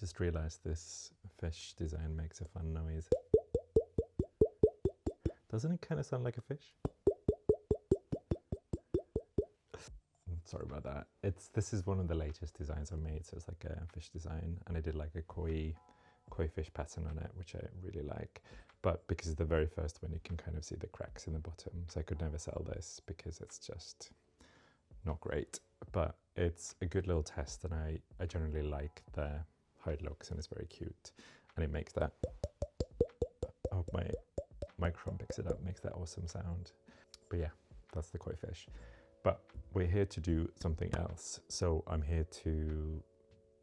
just realized this fish design makes a fun noise. Doesn't it kind of sound like a fish? Sorry about that. This is one of the latest designs I've made, so it's like a fish design, and I did like a koi fish pattern on it, which I really like. But because it's the very first one, you can kind of see the cracks in the bottom, so I could never sell this because it's just not great. But it's a good little test, and I generally like how it looks, and it's very cute, and it makes that, I hope my microphone picks it up, makes that awesome sound. But yeah, that's the koi fish. But we're here to do something else. So I'm here to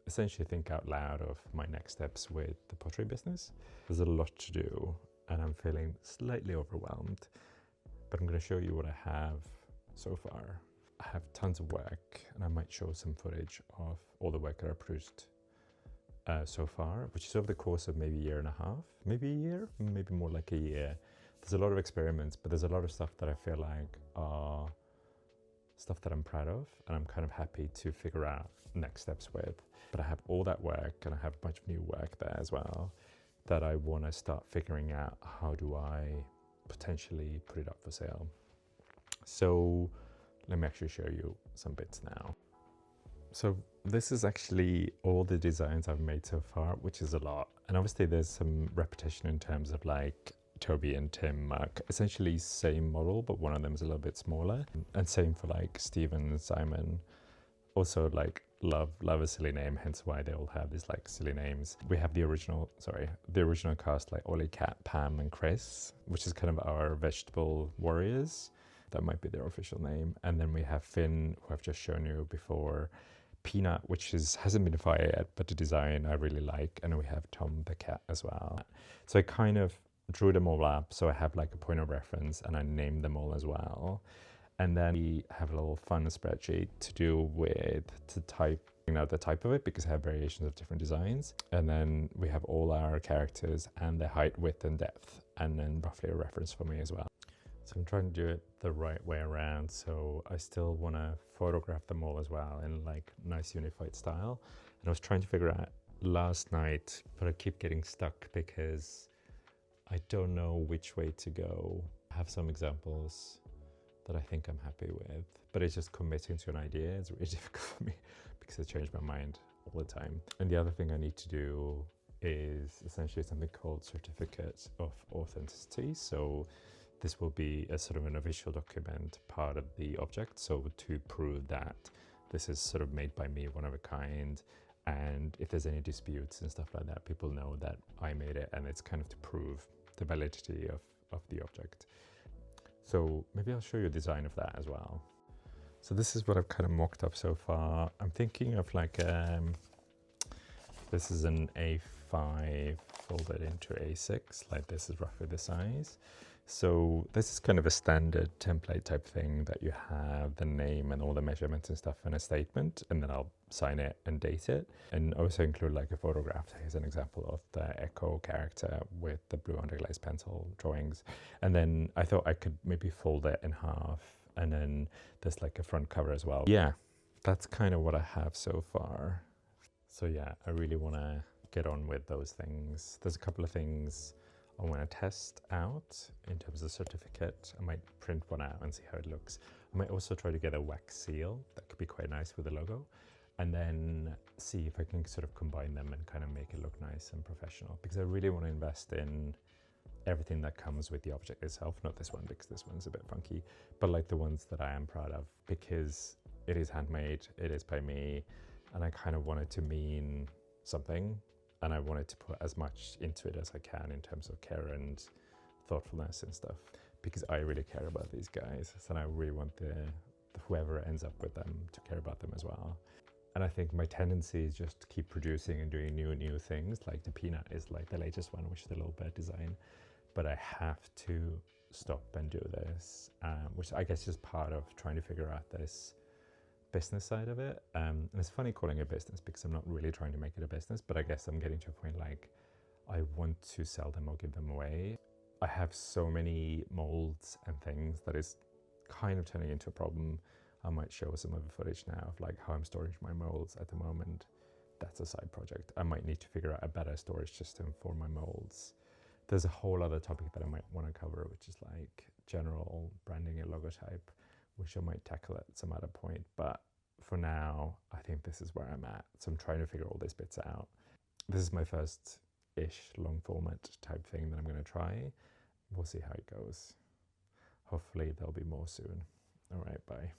essentially think out loud of my next steps with the pottery business. There's a lot to do and I'm feeling slightly overwhelmed, but I'm going to show you what I have so far. I have tons of work, and I might show some footage of all the work that I produced so far, which is over the course of maybe a year and a half, maybe a year, maybe more like a year. There's a lot of experiments, but there's a lot of stuff that I feel like are stuff that I'm proud of, and I'm kind of happy to figure out next steps with. But I have all that work, and I have a bunch of new work there as well that I want to start figuring out how do I potentially put it up for sale. So let me actually show you some bits now. So this is actually all the designs I've made so far, which is a lot. And obviously there's some repetition in terms of like Toby and Tim, essentially same model, but one of them is a little bit smaller. And same for like Stephen and Simon. Also like love a silly name, hence why they all have these like silly names. We have the original cast, like Ollie, Kat, Pam and Chris, which is kind of our vegetable warriors. That might be their official name. And then we have Finn, who I've just shown you before, Peanut, which hasn't been fired yet, but the design I really like. And we have Tom the cat as well. So I kind of drew them all up, so I have like a point of reference, and I named them all as well. And then we have a little fun spreadsheet to do with the type of it, because I have variations of different designs. And then we have all our characters and their height, width and depth, and then roughly a reference for me as well. So I'm trying to do it the right way around, so I still want to photograph them all as well in like nice unified style. And I was trying to figure out last night, but I keep getting stuck because I don't know which way to go. I have some examples that I think I'm happy with, but it's just committing to an idea is really difficult for me because I change my mind all the time. And the other thing I need to do is essentially something called certificate of authenticity. So this will be a sort of an official document, part of the object. So to prove that this is sort of made by me, one of a kind. And if there's any disputes and stuff like that, people know that I made it, and it's kind of to prove the validity of the object. So maybe I'll show you a design of that as well. So this is what I've kind of mocked up so far. I'm thinking of like, this is an A5 folded into A6, like this is roughly the size. So this is kind of a standard template type thing that you have the name and all the measurements and stuff and a statement, and then I'll sign it and date it. And also include like a photograph. Here's an example of the Echo character with the blue underglaze pencil drawings. And then I thought I could maybe fold it in half, and then there's like a front cover as well. Yeah, that's kind of what I have so far. So yeah, I really want to get on with those things. There's a couple of things I want to test out in terms of certificate. I might print one out and see how it looks. I might also try to get a wax seal. That could be quite nice with the logo. And then see if I can sort of combine them and kind of make it look nice and professional. Because I really want to invest in everything that comes with the object itself. Not this one, because this one's a bit funky. But like the ones that I am proud of. Because it is handmade, it is by me. And I kind of want it to mean something. And I wanted to put as much into it as I can in terms of care and thoughtfulness and stuff, because I really care about these guys, and I really want whoever ends up with them to care about them as well. And I think my tendency is just to keep producing and doing new things. Like the peanut is like the latest one, which is the little bird design, but I have to stop and do this, which I guess is part of trying to figure out this business side of it. And it's funny calling it business because I'm not really trying to make it a business, but I guess I'm getting to a point like I want to sell them or give them away. I have so many molds and things that is kind of turning into a problem. I might show some of the footage now of like how I'm storing my molds at the moment, that's a side project. I might need to figure out a better storage system for my molds. There's a whole other topic that I might want to cover, which is like general branding and logotype, which I might tackle at some other point. But for now, I think this is where I'm at. So I'm trying to figure all these bits out. This is my first-ish long format type thing that I'm going to try. We'll see how it goes. Hopefully there'll be more soon. All right, bye.